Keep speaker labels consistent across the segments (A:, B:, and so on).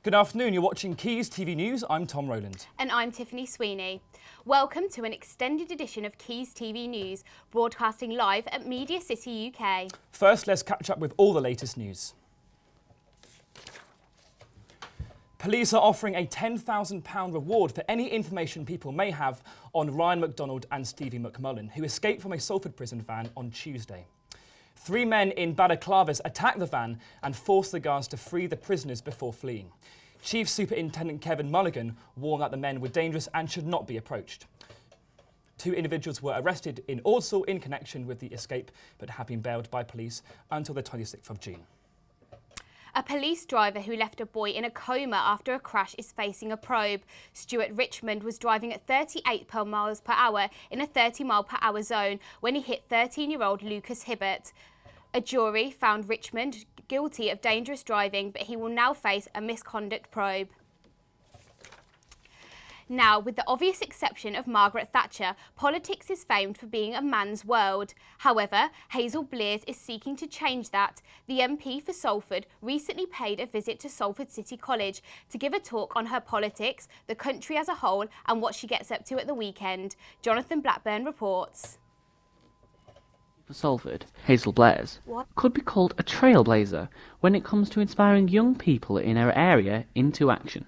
A: Good afternoon, you're watching Quays TV News. I'm Tom Rowland.
B: And I'm Tiffany Sweeney. Welcome to an extended edition of Quays TV News, broadcasting live at Media City UK.
A: First, let's catch up with all the latest news. Police are offering a £10,000 reward for any information people may have on Ryan McDonald and Stevie McMullen, who escaped from a Salford prison van on Tuesday. 3 men in balaclavas attacked the van and forced the guards to free the prisoners before fleeing. Chief Superintendent Kevin Mulligan warned that the men were dangerous and should not be approached. 2 individuals were arrested in Ordsall in connection with the escape, but have been bailed by police until the 26th of June.
B: A police driver who left a boy in a coma after a crash is facing a probe. Stuart Richmond was driving at 38 miles per hour in a 30-mile-per-hour zone when he hit 13-year-old Lucas Hibbert. A jury found Richmond guilty of dangerous driving, but he will now face a misconduct probe. Now, with the obvious exception of Margaret Thatcher, politics is famed for being a man's world. However, Hazel Blears is seeking to change that. The MP for Salford recently paid a visit to Salford City College to give a talk on her politics, the country as a whole, and what she gets up to at the weekend. Jonathan Blackburn reports.
C: For Salford, Hazel Blears could be called a trailblazer when it comes to inspiring young people in her area into action.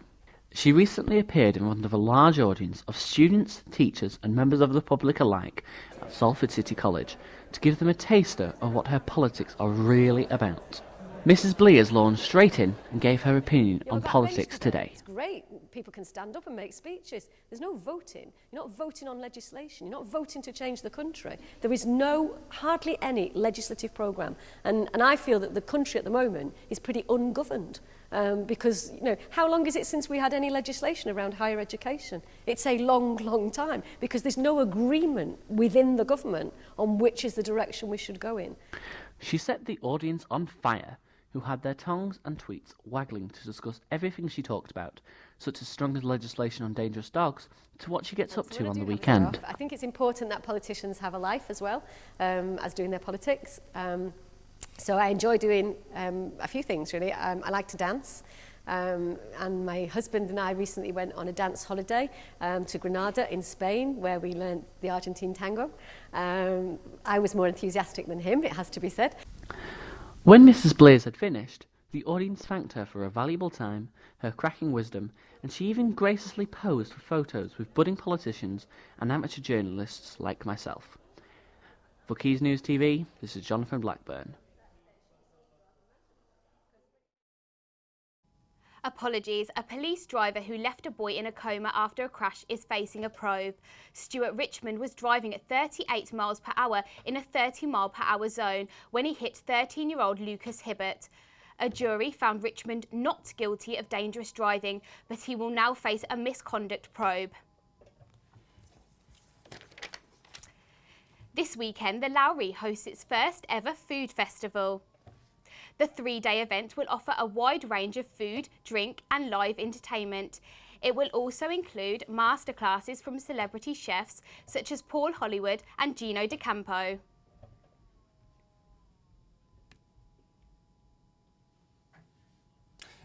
C: She recently appeared in front of a large audience of students, teachers and members of the public alike at Salford City College to give them a taster of what her politics are really about. Mrs. Blears launched straight in and gave her opinion on politics today.
D: It's great. People can stand up and make speeches. There's no voting. You're not voting on legislation. You're not voting to change the country. There is hardly any legislative programme. And I feel that the country at the moment is pretty ungoverned. Because, how long is it since we had any legislation around higher education? It's a long, long time because there's no agreement within the government on which is the direction we should go in.
C: She set the audience on fire, who had their tongues and tweets waggling to discuss everything she talked about, such as stronger legislation on dangerous dogs, to what she gets up to on the weekend.
D: I think it's important that politicians have a life as well as doing their politics. So I enjoy doing a few things, really. I like to dance. And my husband and I recently went on a dance holiday to Granada in Spain, where we learned the Argentine tango. I was more enthusiastic than him, it has to be said.
C: When Mrs. Blears had finished, the audience thanked her for her valuable time, her cracking wisdom, and she even graciously posed for photos with budding politicians and amateur journalists like myself. For Quays News TV, this is Jonathan Blackburn.
B: Apologies, a police driver who left a boy in a coma after a crash is facing a probe. Stuart Richmond was driving at 38 miles per hour in a 30-mile-per-hour zone when he hit 13-year-old Lucas Hibbert. A jury found Richmond not guilty of dangerous driving, but he will now face a misconduct probe. This weekend, the Lowry hosts its first ever food festival. The 3-day event will offer a wide range of food, drink and live entertainment. It will also include masterclasses from celebrity chefs such as Paul Hollywood and Gino D'Acampo.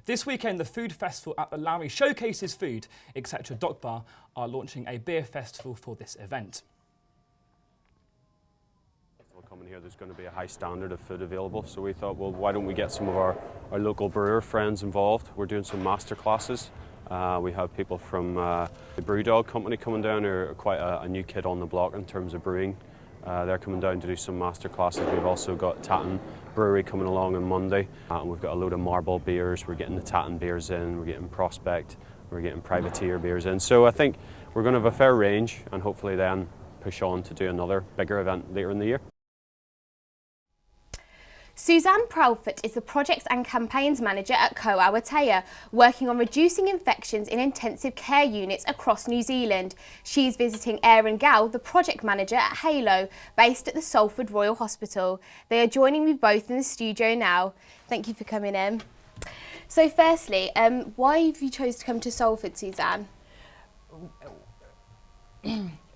A: This weekend, the food festival at the Lowry showcases food, etc. Dock Bar are launching a beer festival for this event.
E: Coming here, there's going to be a high standard of food available, so we thought, well, why don't we get some of our local brewer friends involved. We're doing some master classes. We have people from the Brewdog company coming down, who are quite a new kid on the block in terms of brewing. They're coming down to do some master classes. We've also got Tatton Brewery coming along on Monday, and we've got a load of Marble beers. We're getting the Tatton beers in, we're getting Prospect, we're getting Privateer beers in. So I think we're going to have a fair range, and hopefully then push on to do another bigger event later in the year.
B: Suzanne Proudfoot is the Projects and Campaigns Manager at Co Awatea, working on reducing infections in intensive care units across New Zealand. She's visiting Aaron Gow, the Project Manager at Halo, based at the Salford Royal Hospital. They are joining me both in the studio now. Thank you for coming in. So firstly, why have you chosen to come to Salford, Suzanne?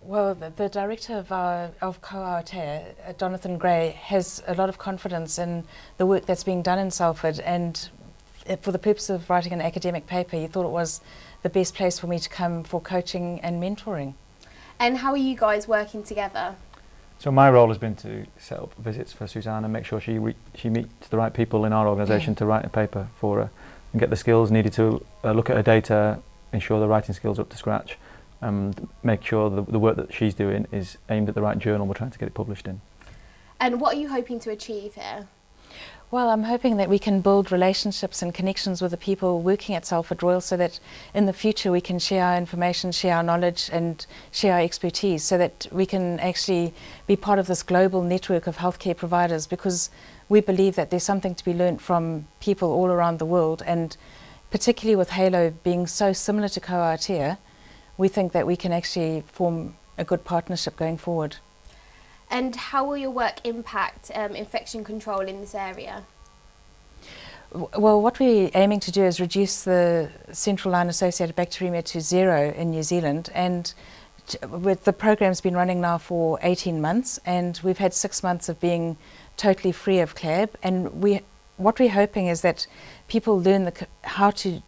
F: Well, the director of Co Awatea, Jonathan Gray, has a lot of confidence in the work that's being done in Salford, and for the purpose of writing an academic paper, he thought it was the best place for me to come for coaching and mentoring.
B: And how are you guys working together?
G: So my role has been to set up visits for Suzanne and make sure she meets the right people in our organisation to write a paper for her and get the skills needed to look at her data, ensure the writing skills are up to scratch, and make sure the work that she's doing is aimed at the right journal we're trying to get it published in.
B: And what are you hoping to achieve here?
F: Well, I'm hoping that we can build relationships and connections with the people working at Salford Royal so that in the future we can share our information, share our knowledge and share our expertise so that we can actually be part of this global network of healthcare providers, because we believe that there's something to be learnt from people all around the world, and particularly with HALO being so similar to Coatea, we think that we can actually form a good partnership going forward.
B: And how will your work impact infection control in this area?
F: Well, what we're aiming to do is reduce the central line associated bacteremia to 0 in New Zealand, and with the program's been running now for 18 months and we've had 6 months of being totally free of CLAB, and what we're hoping is that people learn how to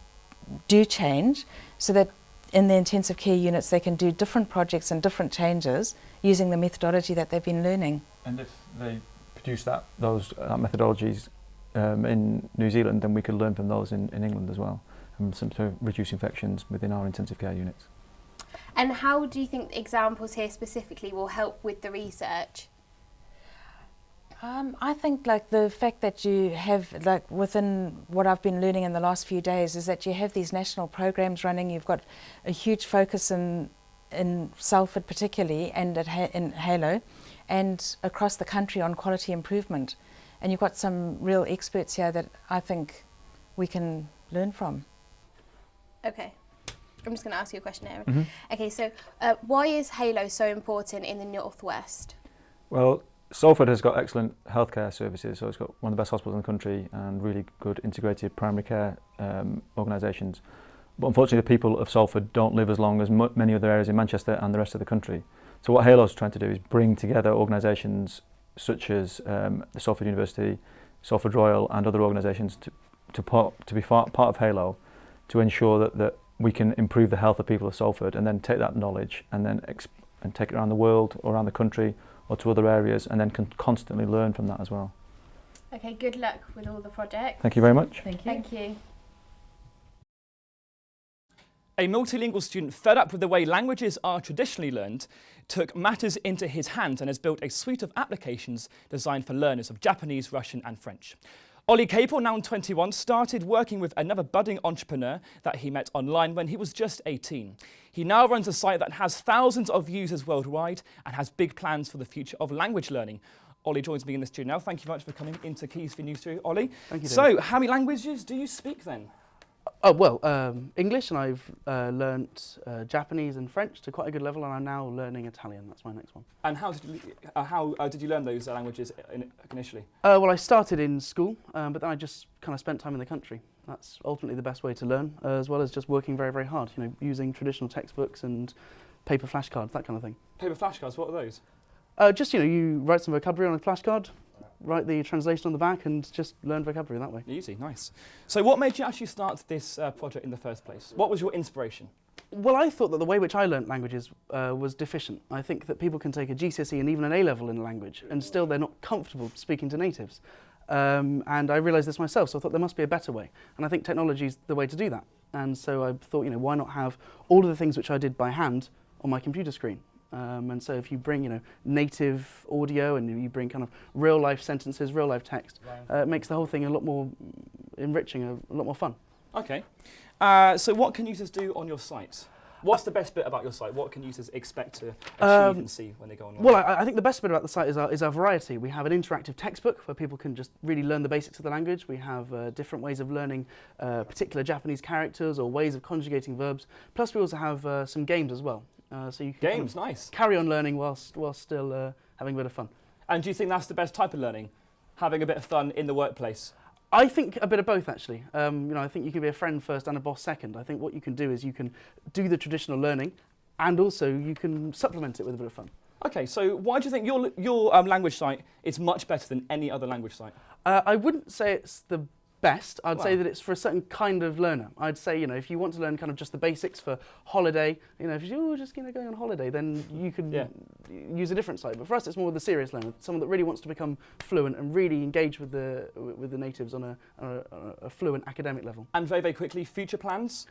F: do change so that in the intensive care units they can do different projects and different changes using the methodology that they've been learning.
G: And if they produce those methodologies in New Zealand, then we could learn from those in England as well, and to reduce infections within our intensive care units.
B: And how do you think the examples here specifically will help with the research?
F: I think the fact that you have, within what I've been learning in the last few days, is that you have these national programs running. You've got a huge focus in Salford particularly, and in HALO, and across the country on quality improvement. And you've got some real experts here that I think we can learn from.
B: Okay. I'm just going to ask you a question, Erin.
G: Mm-hmm.
B: Okay, so why is HALO so important in the Northwest?
G: Well, Salford has got excellent healthcare services, so it's got one of the best hospitals in the country and really good integrated primary care organisations. But unfortunately, the people of Salford don't live as long as many other areas in Manchester and the rest of the country. So what HALO is trying to do is bring together organisations such as the Salford University, Salford Royal and other organisations to be part of HALO, to ensure that we can improve the health of people of Salford, and then take that knowledge and then take it around the world or around the country or to other areas, and then can constantly learn from that as well.
B: Okay, good luck with all the projects.
G: Thank you very much.
F: Thank you.
B: Thank you.
A: A multilingual student fed up with the way languages are traditionally learned took matters into his hands and has built a suite of applications designed for learners of Japanese, Russian and French. Ollie Capel, now 21, started working with another budding entrepreneur that he met online when he was just 18. He now runs a site that has thousands of users worldwide and has big plans for the future of language learning. Ollie joins me in the studio now. Thank you very much for coming into Quays TV News Studio, Ollie.
H: Thank you,
A: So,
H: David.
A: how many languages do you speak then?
H: Oh, well, English, and I've learnt Japanese and French to quite a good level, and I'm now learning Italian. That's my next one.
A: And how did you learn those languages initially?
H: Well, I started in school, but then I just kind of spent time in the country. That's ultimately the best way to learn, as well as just working very, very hard, you know, using traditional textbooks and paper flashcards, that kind of thing.
A: Paper flashcards, what are those?
H: Just, you know, you write some vocabulary on a flashcard, write the translation on the back, and just learn vocabulary that way.
A: Easy, nice. So what made you actually start this project in the first place? What was your inspiration?
H: Well, I thought that the way which I learnt languages was deficient. I think that people can take a GCSE and even an A-level in a language, and still they're not comfortable speaking to natives. And I realised this myself, so I thought there must be a better way. And I think technology is the way to do that. And so I thought, you know, why not have all of the things which I did by hand on my computer screen? And so if you bring, you know, native audio and you bring kind of real-life sentences, real-life text, it makes the whole thing a lot more enriching, a lot more fun.
A: Okay. So what can users do on your site? What's the best bit about your site? What can users expect to achieve and see when they go online?
H: Well, I think the best bit about the site is our variety. We have an interactive textbook where people can just really learn the basics of the language. We have different ways of learning particular Japanese characters or ways of conjugating verbs. Plus we also have some games as well. So you can
A: Games, nice.
H: carry on learning whilst still having a bit of fun.
A: And do you think that's the best type of learning? Having a bit of fun in the workplace?
H: I think a bit of both, actually. You know, I think you can be a friend first and a boss second. I think what you can do is you can do the traditional learning, and also you can supplement it with a bit of fun.
A: Okay, so why do you think your language site is much better than any other language site?
H: I wouldn't say it's the best. I'd say that it's for a certain kind of learner. I'd say, if you want to learn kind of just the basics for holiday, if you're just going on holiday, then you could use a different site. But for us, it's more the serious learner, someone that really wants to become fluent and really engage with the natives on a fluent academic level.
A: And very, very quickly, future plans?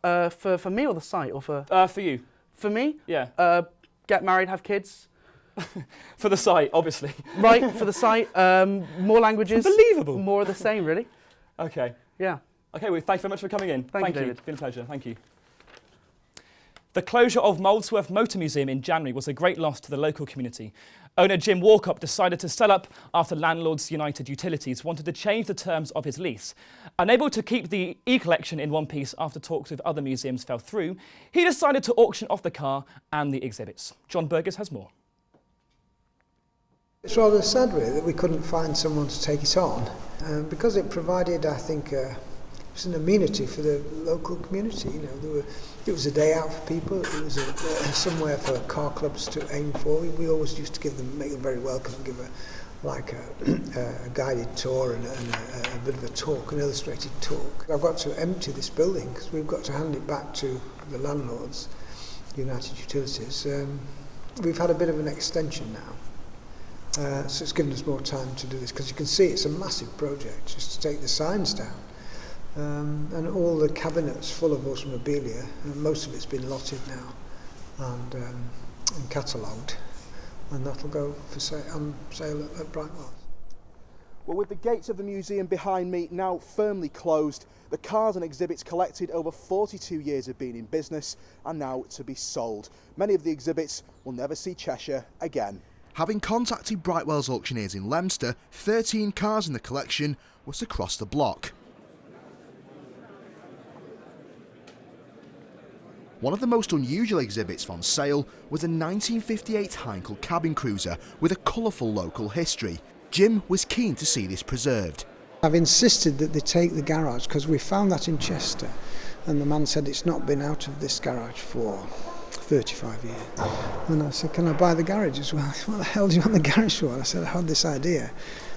H: For me or the site, or for?
A: For you.
H: For me?
A: Yeah.
H: Get married, have kids.
A: For the site, obviously.
H: Right, for the site. More languages.
A: Unbelievable.
H: More of the same, really.
A: Okay.
H: Yeah.
A: Okay, well, thanks very much for coming in.
H: Thank you, David.
A: It's been a pleasure. Thank you. The closure of Molesworth Motor Museum in January was a great loss to the local community. Owner Jim Walkup decided to sell up after Landlords United Utilities wanted to change the terms of his lease. Unable to keep the e-collection in one piece after talks with other museums fell through, he decided to auction off the car and the exhibits. John Burgess has more.
I: It's rather sad, really, that we couldn't find someone to take it on, because it provided, I think, it was an amenity for the local community. It was a day out for people. It was somewhere for car clubs to aim for. We always used to make them very welcome, give a guided tour and a bit of a talk, an illustrated talk. I've got to empty this building because we've got to hand it back to the landlords, United Utilities. We've had a bit of an extension now. So it's given us more time to do this, because you can see it's a massive project just to take the signs down, and all the cabinets full of automobilia, and most of it's been lotted now and catalogued, and that'll go for on sale at Brightwell.
J: Well, with the gates of the museum behind me now firmly closed, the cars and exhibits collected over 42 years of being in business are now to be sold. Many of the exhibits will never see Cheshire again. Having contacted Brightwell's auctioneers in Leominster, 13 cars in the collection was to cross the block. One of the most unusual exhibits on sale was a 1958 Heinkel cabin cruiser with a colourful local history. Jim was keen to see this preserved.
I: I've insisted that they take the garage, because we found that in Chester, and the man said it's not been out of this garage for 35 years. And I said, can I buy the garage as well? What the hell do you want the garage for? And I said, I had this idea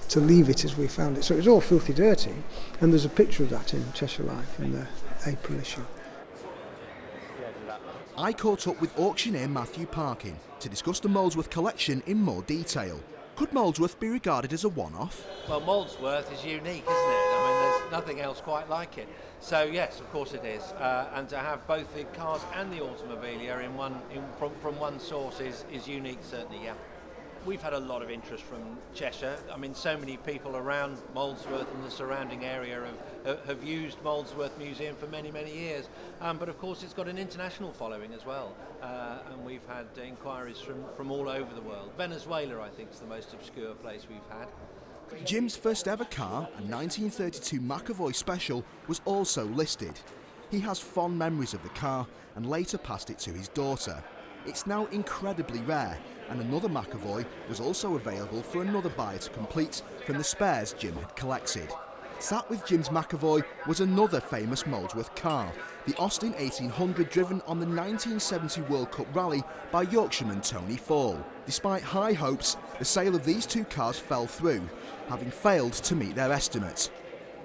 I: to leave it as we found it. So it was all filthy dirty, and there's a picture of that in Cheshire Life in the April issue.
J: I caught up with auctioneer Matthew Parkin to discuss the Molesworth collection in more detail. Could Molesworth be regarded as a one-off?
K: Well, Molesworth is unique, isn't it? I mean, there's nothing else quite like it. So yes, of course it is. And to have both the cars and the automobilia from one source is unique, certainly, yeah. We've had a lot of interest from Cheshire. I mean, so many people around Molesworth and the surrounding area have used Molesworth Museum for many, many years. But of course, it's got an international following as well. And we've had inquiries from all over the world. Venezuela, I think, is the most obscure place we've had.
J: Jim's first ever car, a 1932 McAvoy Special, was also listed. He has fond memories of the car and later passed it to his daughter. It's now incredibly rare, and another McAvoy was also available for another buyer to complete from the spares Jim had collected. Sat with Jim's McAvoy was another famous Molesworth car, the Austin 1800 driven on the 1970 World Cup rally by Yorkshireman Tony Fall. Despite high hopes, the sale of these two cars fell through, having failed to meet their estimate.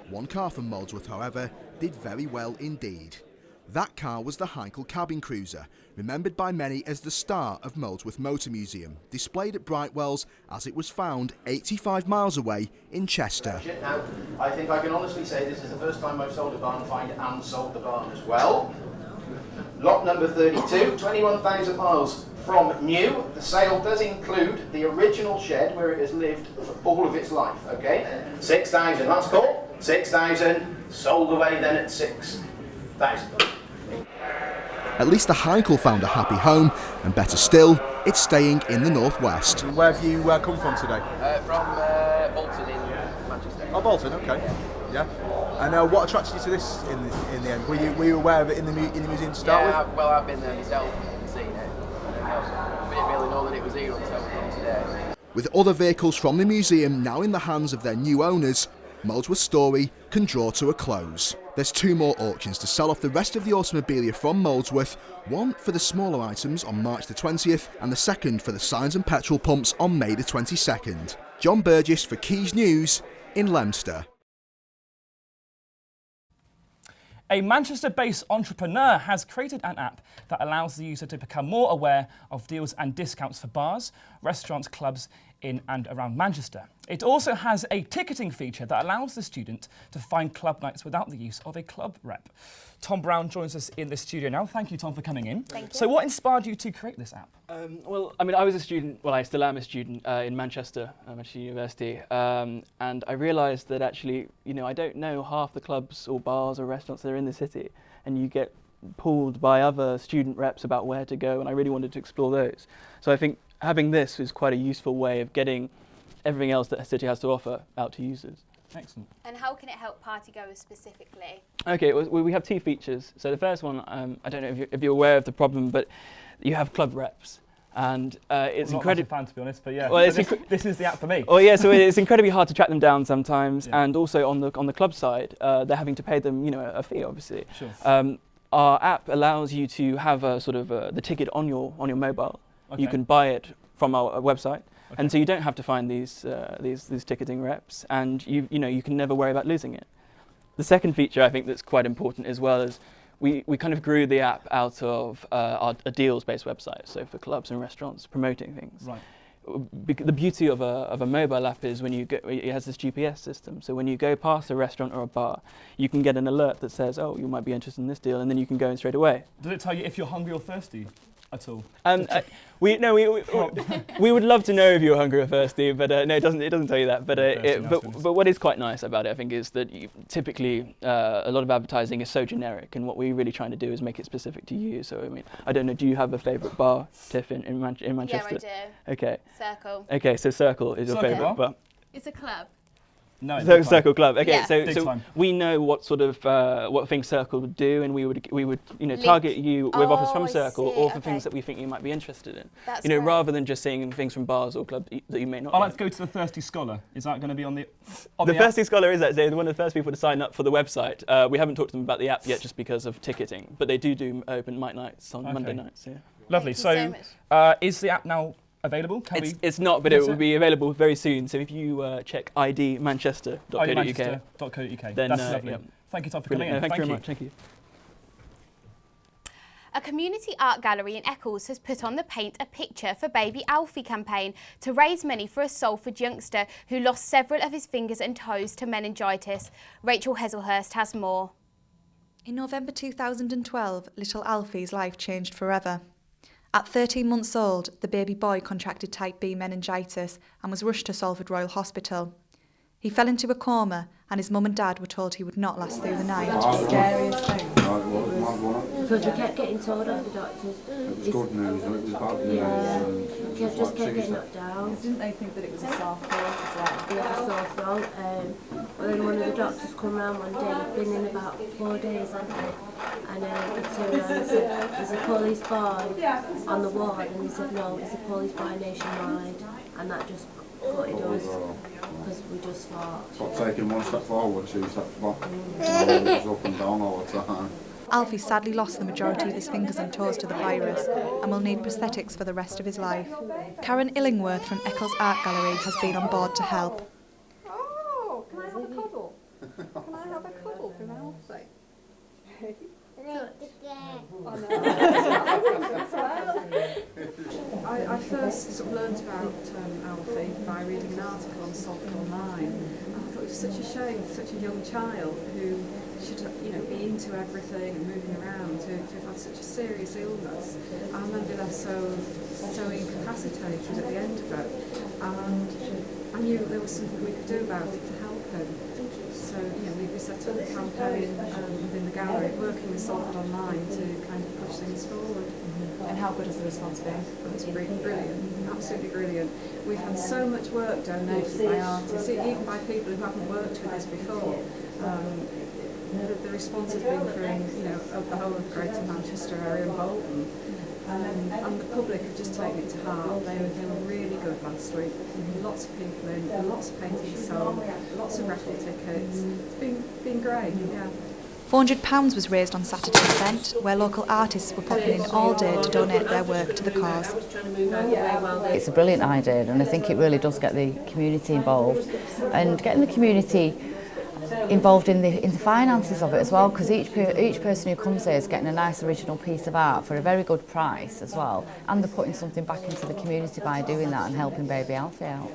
J: One car from Molesworth, however, did very well indeed. That car was the Heinkel cabin cruiser, remembered by many as the star of Molesworth Motor Museum, displayed at Brightwell's as it was found 85 miles away in Chester.
L: Now, I think I can honestly say this is the first time I've sold a barn find and sold the barn as well. Lot number 32, 21,000 miles from new. The sale does include the original shed where it has lived for all of its life, okay? 6,000, last call, 6,000, sold away then at 6,000.
J: At least the Heinkel found a happy home, and better still, it's staying in the northwest.
M: Where have you come from today?
L: From Bolton in Manchester.
M: Oh, Bolton, okay. Yeah. And what attracted you to this in the end? Were you aware of it in the museum to start with?
L: Yeah, well, I've been there myself and seen it. I didn't really know that it was here until today.
J: With other vehicles from the museum now in the hands of their new owners, Molesworth's story can draw to a close. There's 2 more auctions to sell off the rest of the automobilia from Molesworth, one for the smaller items on March the 20th and the second for the signs and petrol pumps on May the 22nd. John Burgess for Quays News in Leominster.
A: A Manchester-based entrepreneur has created an app that allows the user to become more aware of deals and discounts for bars, restaurants, clubs in and around Manchester. It also has a ticketing feature that allows the student to find club nights without the use of a club rep. Tom Brown joins us in the studio now. Thank you, Tom, for coming in.
B: Thank you.
A: So what inspired you to create this app?
N: Well, I mean, I was a student, well, I still am a student in Manchester University, and I realised that actually, you know, I don't know half the clubs or bars or restaurants that are in the city, and you get pulled by other student reps about where to go, and I really wanted to explore those. So I think having this is quite a useful way of getting everything else that a city has to offer out to users.
A: Excellent.
B: And how can it help partygoers specifically?
N: Okay, well, we have two features. So the first one, I don't know if you're aware of the problem, but you have club reps. And it's incredibly
A: fan, to be honest, but yeah.
N: Well,
A: this is the app for me.
N: Oh yeah, so it's incredibly hard to track them down sometimes, and also on the club side, they're having to pay them, you know, a fee, obviously.
A: Sure.
N: Our app allows you to have a sort of the ticket on your mobile.
A: Okay.
N: You can buy it from our website, and so you don't have to find these ticketing reps, and you can never worry about losing it. The second feature I think that's quite important as well is we kind of grew the app out of a deals-based website, so for clubs and restaurants promoting things.
A: Right.
N: The beauty of a mobile app is when you go, it has this GPS system, so when you go past a restaurant or a bar, you can get an alert that says, oh, you might be interested in this deal, and then you can go in straight away.
A: Does it tell you if you're hungry or thirsty at all?
N: We would love to know if you're hungry or thirsty, but no, it doesn't tell you that. But what is quite nice about it, I think, is that typically a lot of advertising is so generic, and what we're really trying to do is make it specific to you. So I mean, I don't know, do you have a favourite bar, Tiff, in Manchester?
B: Yeah, I do.
N: Okay.
B: Circle.
N: Okay, so Circle is your favourite bar.
B: It's a club.
A: No,
N: Circle Club. Okay,
B: yeah.
N: so we know what sort of what things Circle would do, and we would target you with offers from Circle or for things that we think you might be interested in.
B: That's
N: rather than just seeing things from bars or clubs that you may not.
A: I'd like to go to the Thirsty Scholar. Is that going to be on the?
N: The Thirsty Scholar is actually one of the first people to sign up for the website. We haven't talked to them about the app yet, just because of ticketing, but they do open mic nights on Monday nights. Yeah.
A: Lovely. So, is the app now available?
N: It's not, but it will be available very soon. So if you check idmanchester.co.uk,
A: then that's lovely.
N: Yeah.
A: Thank you, Tom, for coming in.
N: Thank you very much. Thank you.
B: A community art gallery in Eccles has put on the Paint a Picture for Baby Alfie campaign to raise money for a Salford youngster who lost several of his fingers and toes to meningitis. Rachel Heselhurst has more.
O: In November 2012, little Alfie's life changed forever. At 13 months old, the baby boy contracted type B meningitis and was rushed to Salford Royal Hospital. He fell into a coma and his mum and dad were told he would not last through the night.
P: Scariest thing.
Q: Because we kept getting told off the doctors.
P: It was good news, and it was bad news.
Q: Yeah, just kept getting knocked down.
P: Didn't they think that it was a sore throat?
Q: We had a sore throat. But then one of the doctors come round one day, he'd been in about 4 days, hadn't he? And he turned around and said, there's a police boy on the ward, and he said, no, there's a police boy nationwide. And that just gutted us, because we just thought...
P: But taking one step forward, 2 steps back. It was up and down all the time.
O: Alfie sadly lost the majority of his fingers and toes to the virus and will need prosthetics for the rest of his life. Karen Illingworth from Eccles Art Gallery has been on board to help.
R: Oh, can I have a cuddle? Can I have a cuddle from Alfie? I first sort of learned about Alfie by reading an article on Salford Online. I thought it was such a shame, such a young child who should, be into everything and moving around to have had such a serious illness. I remember they're so incapacitated at the end of it, and I knew that there was something we could do about it to help him. So, we set up a campaign within the gallery, working with Salford Online to kind of push things forward.
F: And how good has the response been?
R: It's brilliant, absolutely brilliant. We've had so much work donated by artists, even by people who haven't worked with us before. The response has been from the whole of Greater Manchester area and Bolton. And the public have just taken it to heart. They were really good last week. Lots of people in, lots of paintings sold, lots of raffle tickets. It's been great, yeah.
O: £400 was raised on Saturday's event, where local artists were popping in all day to donate their work to the cause.
S: It's a brilliant idea, and I think it really does get the community involved. And getting the community
T: involved in the finances of it as well, because each person who comes here is getting a nice original piece of art for a very good price as well, and they're putting something back into the community by doing that and helping baby Alfie out.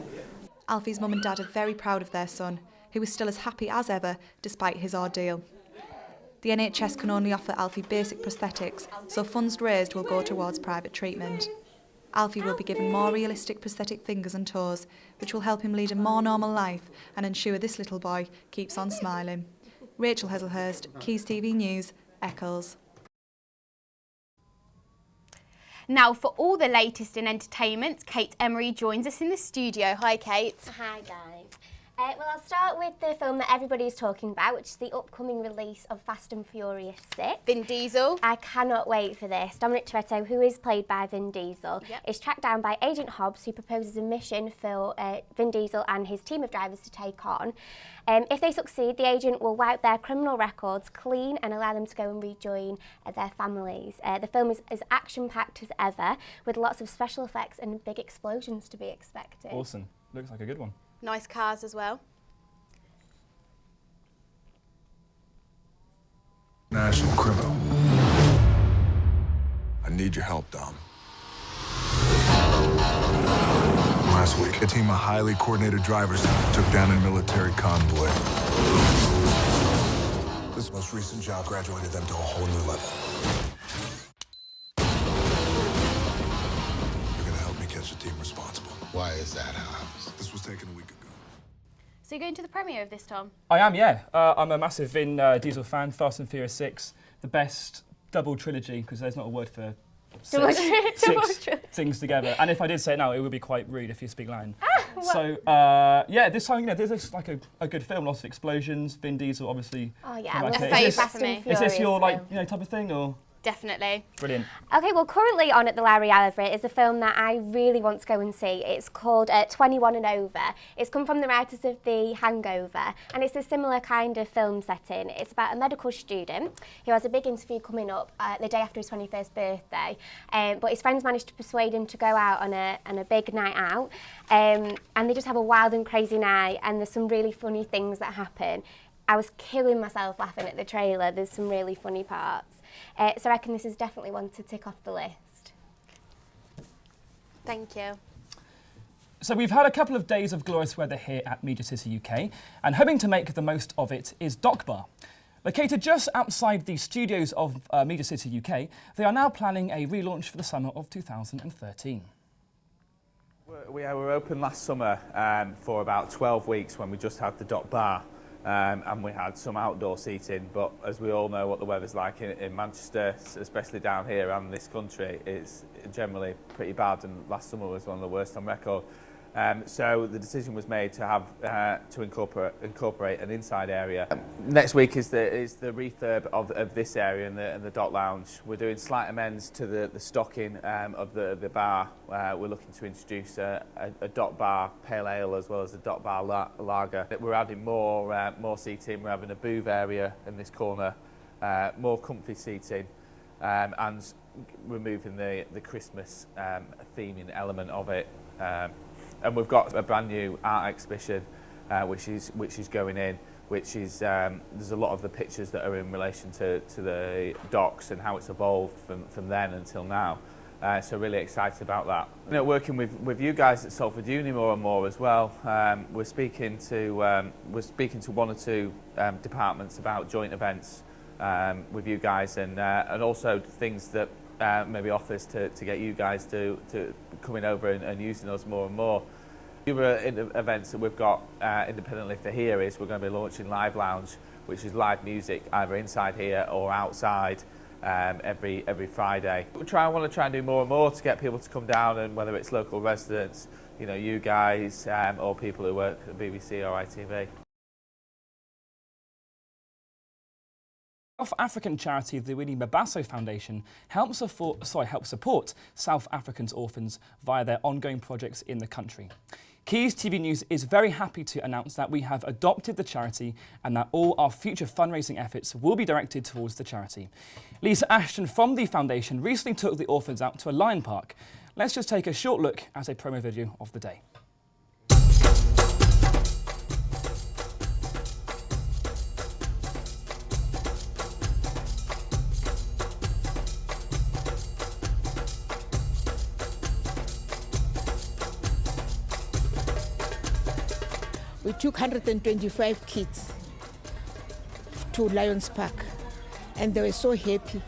O: Alfie's mum and dad are very proud of their son, who is still as happy as ever despite his ordeal. The NHS can only offer Alfie basic prosthetics, so funds raised will go towards private treatment. Alfie will be given more realistic prosthetic fingers and toes, which will help him lead a more normal life and ensure this little boy keeps on smiling. Rachel Heselhurst, Quays TV News, Eccles.
B: Now, for all the latest in entertainment, Kate Emery joins us in the studio. Hi, Kate.
U: Hi, guys. Well, I'll start with the film that everybody's talking about, which is the upcoming release of Fast and Furious 6.
B: Vin Diesel.
U: I cannot wait for this. Dominic Toretto, who is played by Vin Diesel, is tracked down by Agent Hobbs, who proposes a mission for Vin Diesel and his team of drivers to take on. If they succeed, the agent will wipe their criminal records clean and allow them to go and rejoin their families. The film is as action-packed as ever, with lots of special effects and big explosions to be expected.
A: Awesome. Looks like a good one.
B: Nice cars as well.
V: National criminal. I need your help, Dom. Last week, a team of highly coordinated drivers took down a military convoy. This most recent job graduated them to a whole new level. You're gonna help me catch the team responsible. Why is that, Hobbs? This was taken a week ago.
B: So you're going to the premiere of this, Tom?
A: I am, yeah. I'm a massive Vin Diesel fan. Fast and Furious 6, the best double trilogy, because there's not a word for six things together. And if I did say it now, it would be quite rude if you speak Latin. So, yeah, this time, this is like a good film. Lots of explosions. Vin Diesel, obviously.
U: Oh, yeah.
B: Well, Fast and
A: Is this your, type of thing, or...?
B: Definitely.
A: Brilliant.
U: Okay, well, currently on at the Larry Everett is a film that I really want to go and see. It's called 21 and Over. It's come from the writers of The Hangover, and it's a similar kind of film setting. It's about a medical student who has a big interview coming up the day after his 21st birthday, but his friends managed to persuade him to go out on a big night out, and they just have a wild and crazy night, and there's some really funny things that happen. I was killing myself laughing at the trailer. There's some really funny parts. So I reckon this is definitely one to tick off the list.
B: Thank you.
A: So we've had a couple of days of glorious weather here at Media City UK, and hoping to make the most of it is Dock Bar. Located just outside the studios of Media City UK, they are now planning a relaunch for the summer of 2013.
W: We were open last summer for about 12 weeks when we just had the Dock Bar. And we had some outdoor seating, but as we all know what the weather's like in Manchester, especially down here and this country, it's generally pretty bad, and last summer was one of the worst on record. So the decision was made to have to incorporate an inside area. Next week is the refurb of this area and the Dock Lounge. We're doing slight amends to the stocking of the bar. We're looking to introduce a Dock Bar Pale Ale as well as a Dock Bar Lager. We're adding more seating. We're having a booth area in this corner, more comfy seating, and removing the Christmas theming element of it. And we've got a brand new art exhibition which is going in, which is there's a lot of the pictures that are in relation to the docks and how it's evolved from then until now. So really excited about that. You know, working with you guys at Salford Uni more and more as well. We're speaking to one or two departments about joint events with you guys, and also things that maybe offers to get you guys to coming over and using us more and more. The other events that we've got independently for here is we're going to be launching Live Lounge, which is live music either inside here or outside every Friday. I want to try and do more and more to get people to come down, and whether it's local residents, you guys, or people who work at the BBC or ITV.
A: South African charity, the Winnie Mabaso Foundation, helps support South Africans orphans via their ongoing projects in the country. Quays TV News is very happy to announce that we have adopted the charity and that all our future fundraising efforts will be directed towards the charity. Lisa Ashton from the foundation recently took the orphans out to a lion park. Let's just take a short look at a promo video of the day.
C: We took 125 kids to Lions Park, and they were so happy.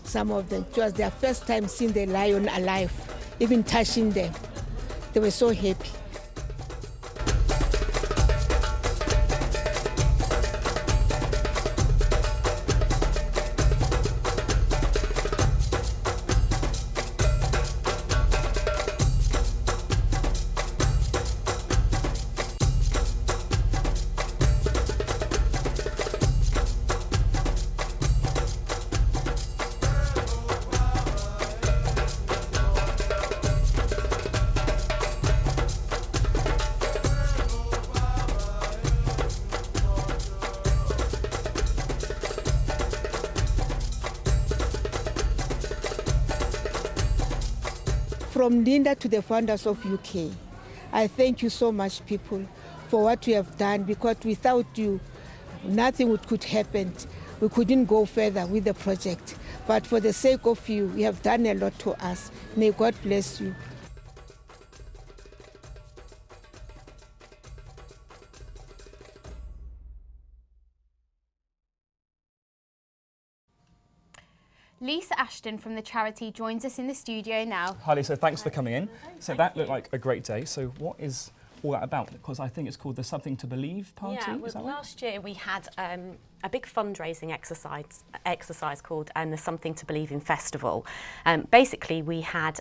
C: Some of them, it was their first time seeing the lion alive, even touching them. They were so happy. From Linda to the founders of UK, I thank you so much, people, for what you have done, because without you, nothing could happen. We couldn't go further with the project. But for the sake of you, you have done a lot to us. May God bless you.
B: Lisa Ashton from the charity joins us in the studio now.
A: Hi Lisa, thanks for coming in. So that looked like a great day. So what is all that about? Because I think it's called the Something to Believe party.
D: Yeah, well, last year we had a big fundraising exercise called the Something to Believe in Festival. Basically, we had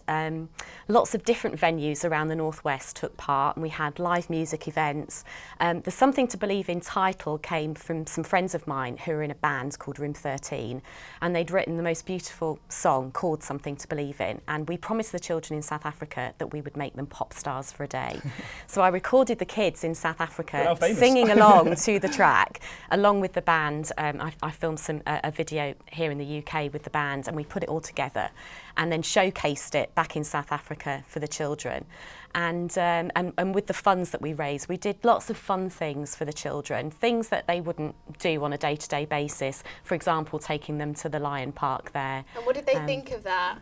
D: lots of different venues around the Northwest took part, and we had live music events. The Something to Believe in title came from some friends of mine who are in a band called Room 13, and they'd written the most beautiful song called Something to Believe in, and we promised the children in South Africa that we would make them pop stars for a day. So I recorded the kids in South Africa singing along to the track, along with the band. I filmed a video here in the UK with the band, and we put it all together and then showcased it back in South Africa for the children. And with the funds that we raised, we did lots of fun things for the children, things that they wouldn't do on a day-to-day basis. For example, taking them to the Lion Park there.
B: And what did they think of that?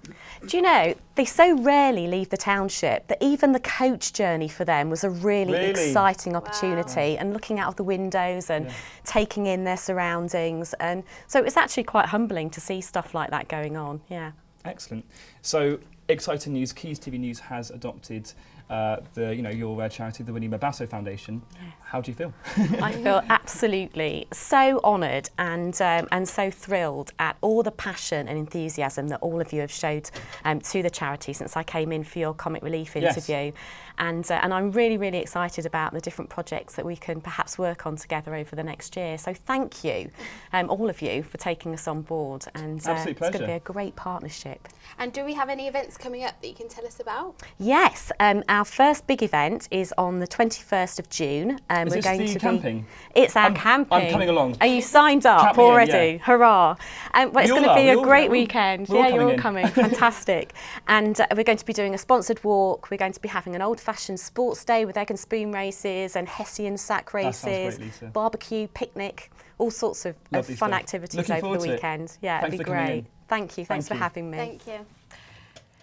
D: Do you know, they so rarely leave the township that even the coach journey for them was a really exciting opportunity. Wow. And looking out of the windows and taking in their surroundings. And so it was actually quite humbling to see stuff like that going on, yeah.
A: Excellent. So exciting news, Quays TV News has adopted your charity, the Winnie Mabaso Foundation. Yes. How do you feel?
D: I feel absolutely so honoured and so thrilled at all the passion and enthusiasm that all of you have showed to the charity since I came in for your Comic Relief interview. Yes. And I'm really, really excited about the different projects that we can perhaps work on together over the next year. So thank you, all of you, for taking us on board. And it's going to be a great partnership.
B: And do we have any events coming up that you can tell us about?
D: Yes, our first big event is on the 21st of June.
A: Is this the camping?
D: It's our camping.
A: I'm coming along.
D: Are you signed up already? Yeah. Hurrah. Well, it's going to be a great weekend.
A: Yeah,
D: you're all coming. Fantastic. And we're going to be doing a sponsored walk. We're going to be having an old-fashioned sports day with egg and spoon races and Hessian sack races, barbecue, picnic, all sorts of fun activities over the weekend. Yeah, it'll be great. Thank you. Thanks for having me.
B: Thank you.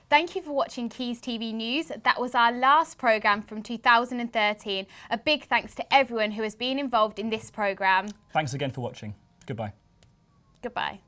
B: Thank you for watching Quays TV News. That was our last programme from 2013. A big thanks to everyone who has been involved in this programme.
A: Thanks again for watching. Goodbye.
B: Goodbye.